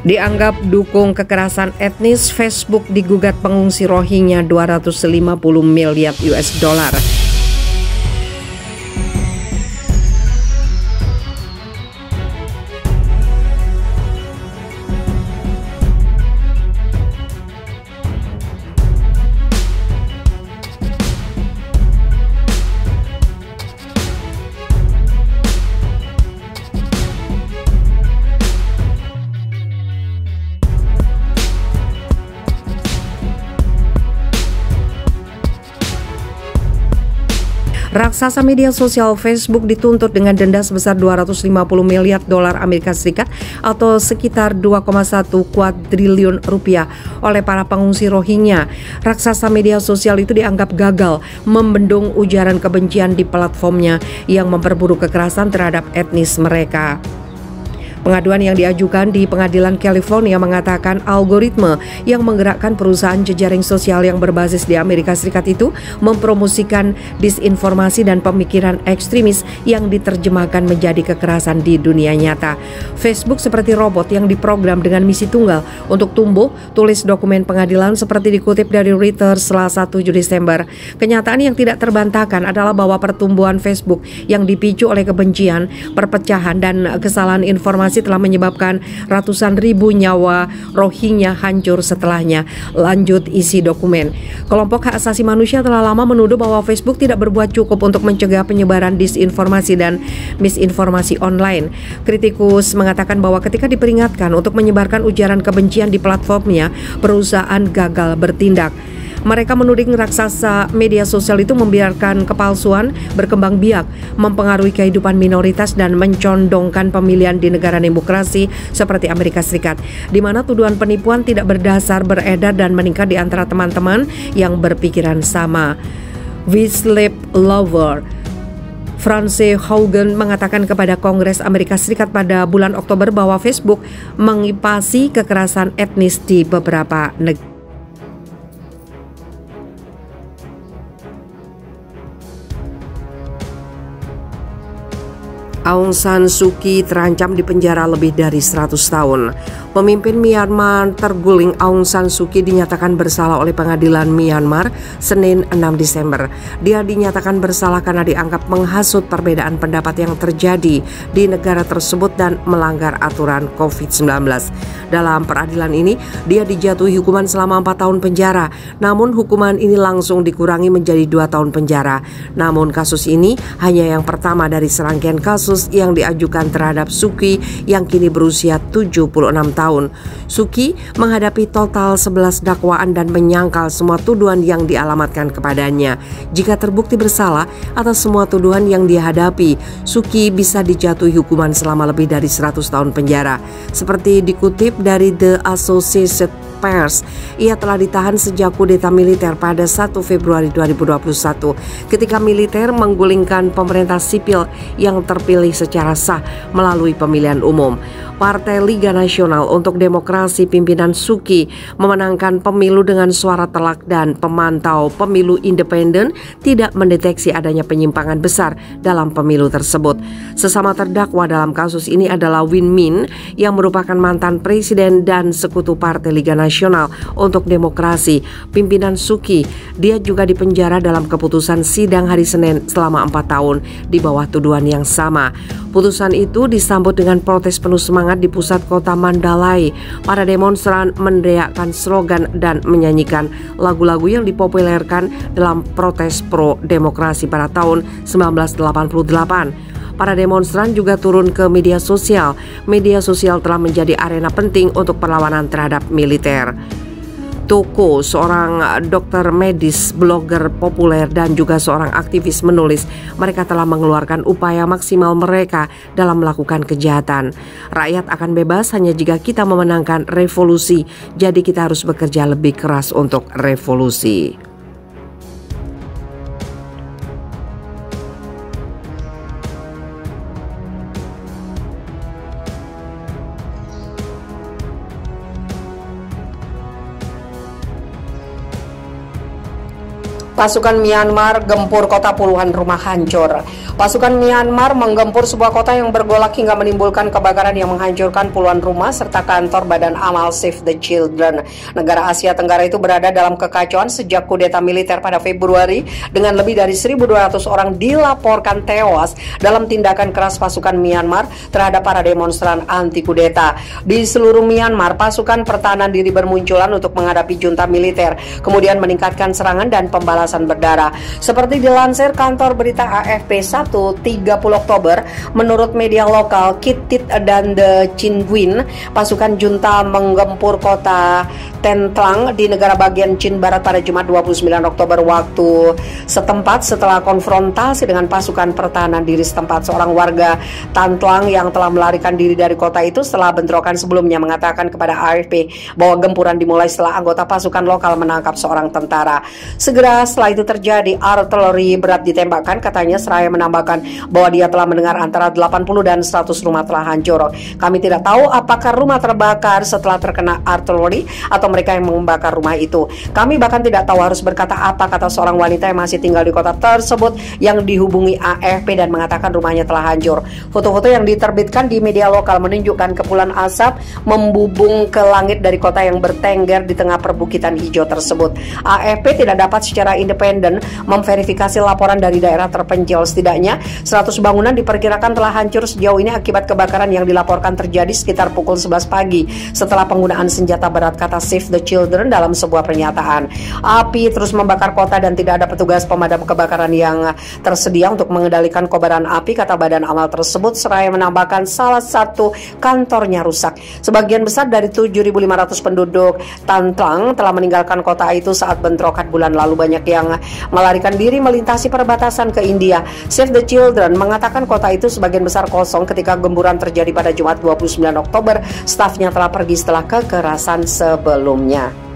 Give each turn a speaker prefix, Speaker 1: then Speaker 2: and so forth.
Speaker 1: Dianggap dukung kekerasan etnis, Facebook digugat pengungsi Rohingya 250 miliar US dollar. Raksasa media sosial Facebook dituntut dengan denda sebesar 250 miliar dolar Amerika Serikat atau sekitar 2,1 kuadriliun rupiah oleh para pengungsi Rohingya. Raksasa media sosial itu dianggap gagal membendung ujaran kebencian di platformnya yang memperburuk kekerasan terhadap etnis mereka. Pengaduan yang diajukan di Pengadilan California mengatakan algoritma yang menggerakkan perusahaan jejaring sosial yang berbasis di Amerika Serikat itu mempromosikan disinformasi dan pemikiran ekstremis yang diterjemahkan menjadi kekerasan di dunia nyata. Facebook seperti robot yang diprogram dengan misi tunggal untuk tumbuh, tulis dokumen pengadilan seperti dikutip dari Reuters Selasa 7 Desember. Kenyataan yang tidak terbantahkan adalah bahwa pertumbuhan Facebook yang dipicu oleh kebencian, perpecahan, dan kesalahan informasi telah menyebabkan ratusan ribu nyawa Rohingya hancur setelahnya. Lanjut isi dokumen. Kelompok hak asasi manusia telah lama menuduh bahwa Facebook tidak berbuat cukup untuk mencegah penyebaran disinformasi dan misinformasi online. Kritikus mengatakan bahwa ketika diperingatkan untuk menyebarkan ujaran kebencian di platformnya, perusahaan gagal bertindak. Mereka menuding raksasa media sosial itu membiarkan kepalsuan berkembang biak, mempengaruhi kehidupan minoritas dan mencondongkan pemilihan di negara demokrasi seperti Amerika Serikat, di mana tuduhan penipuan tidak berdasar beredar dan meningkat di antara teman-teman yang berpikiran sama. Whistleblower Frances Haugen mengatakan kepada Kongres Amerika Serikat pada bulan Oktober bahwa Facebook mengipasi kekerasan etnis di beberapa negara. Aung San Suu Kyi terancam dipenjara lebih dari 100 tahun. Pemimpin Myanmar terguling Aung San Suu Kyi dinyatakan bersalah oleh pengadilan Myanmar Senin 6 Desember. Dia dinyatakan bersalah karena dianggap menghasut perbedaan pendapat yang terjadi di negara tersebut dan melanggar aturan COVID-19. Dalam peradilan ini, dia dijatuhi hukuman selama 4 tahun penjara. Namun hukuman ini langsung dikurangi menjadi 2 tahun penjara. Namun kasus ini hanya yang pertama dari serangkaian kasus yang diajukan terhadap Suu Kyi yang kini berusia 76 tahun. Suu Kyi menghadapi total 11 dakwaan dan menyangkal semua tuduhan yang dialamatkan kepadanya. Jika terbukti bersalah atas semua tuduhan yang dia hadapi, Suu Kyi bisa dijatuhi hukuman selama lebih dari 100 tahun penjara. Seperti dikutip dari The Associated Press, ia telah ditahan sejak kudeta militer pada 1 Februari 2021 ketika militer menggulingkan pemerintah sipil yang terpilih secara sah melalui pemilihan umum. Partai Liga Nasional untuk Demokrasi pimpinan Suu Kyi memenangkan pemilu dengan suara telak dan pemantau pemilu independen tidak mendeteksi adanya penyimpangan besar dalam pemilu tersebut. Sesama terdakwa dalam kasus ini adalah Win Myint yang merupakan mantan presiden dan sekutu Partai Liga Nasional untuk Demokrasi pimpinan Suu Kyi. Dia juga dipenjara dalam keputusan sidang hari Senin selama 4 tahun di bawah tuduhan yang sama. Putusan itu disambut dengan protes penuh semangat di pusat kota Mandalay. Para demonstran meneriakkan slogan dan menyanyikan lagu-lagu yang dipopulerkan dalam protes pro-demokrasi pada tahun 1988. Para demonstran juga turun ke media sosial. Media sosial telah menjadi arena penting untuk perlawanan terhadap militer. Toko, seorang dokter medis, blogger populer, dan juga seorang aktivis menulis mereka telah mengeluarkan upaya maksimal mereka dalam melakukan kejahatan. Rakyat akan bebas hanya jika kita memenangkan revolusi, jadi kita harus bekerja lebih keras untuk revolusi. Pasukan Myanmar gempur kota, puluhan rumah hancur. Pasukan Myanmar menggempur sebuah kota yang bergolak hingga menimbulkan kebakaran yang menghancurkan puluhan rumah serta kantor Badan Amal Save the Children. Negara Asia Tenggara itu berada dalam kekacauan sejak kudeta militer pada Februari dengan lebih dari 1.200 orang dilaporkan tewas dalam tindakan keras pasukan Myanmar terhadap para demonstran anti kudeta. Di seluruh Myanmar, pasukan pertahanan diri bermunculan untuk menghadapi junta militer, kemudian meningkatkan serangan dan pembalasan berdarah. Seperti dilansir kantor berita AFP 30 Oktober, menurut media lokal Kitit dan The Chinguin, pasukan junta menggempur kota Tentlang di negara bagian Chin Barat pada Jumat 29 Oktober waktu setempat setelah konfrontasi dengan pasukan pertahanan diri setempat. Seorang warga Tantlang yang telah melarikan diri dari kota itu setelah bentrokan sebelumnya mengatakan kepada AFP bahwa gempuran dimulai setelah anggota pasukan lokal menangkap seorang tentara. Segera setelah itu terjadi artileri berat ditembakkan, katanya, seraya menambahkan bahwa dia telah mendengar antara 80 dan 100 rumah telah hancur. Kami tidak tahu apakah rumah terbakar setelah terkena artileri atau mereka yang membakar rumah itu. Kami bahkan tidak tahu harus berkata apa, kata seorang wanita yang masih tinggal di kota tersebut yang dihubungi AFP dan mengatakan rumahnya telah hancur. Foto-foto yang diterbitkan di media lokal menunjukkan kepulan asap membubung ke langit dari kota yang bertengger di tengah perbukitan hijau tersebut. AFP tidak dapat secara independen memverifikasi laporan dari daerah terpencil. Setidaknya 100 bangunan diperkirakan telah hancur sejauh ini akibat kebakaran yang dilaporkan terjadi sekitar pukul 11 pagi setelah penggunaan senjata berat, kata Save the Children dalam sebuah pernyataan. Api terus membakar kota dan tidak ada petugas pemadam kebakaran yang tersedia untuk mengendalikan kobaran api, kata badan amal tersebut, seraya menambahkan salah satu kantornya rusak. Sebagian besar dari 7.500 penduduk Tantlang telah meninggalkan kota itu saat bentrokan bulan lalu. Banyak yang melarikan diri melintasi perbatasan ke India. Save the Children mengatakan kota itu sebagian besar kosong ketika gempuran terjadi pada Jumat 29 Oktober. Stafnya telah pergi setelah kekerasan sebelumnya.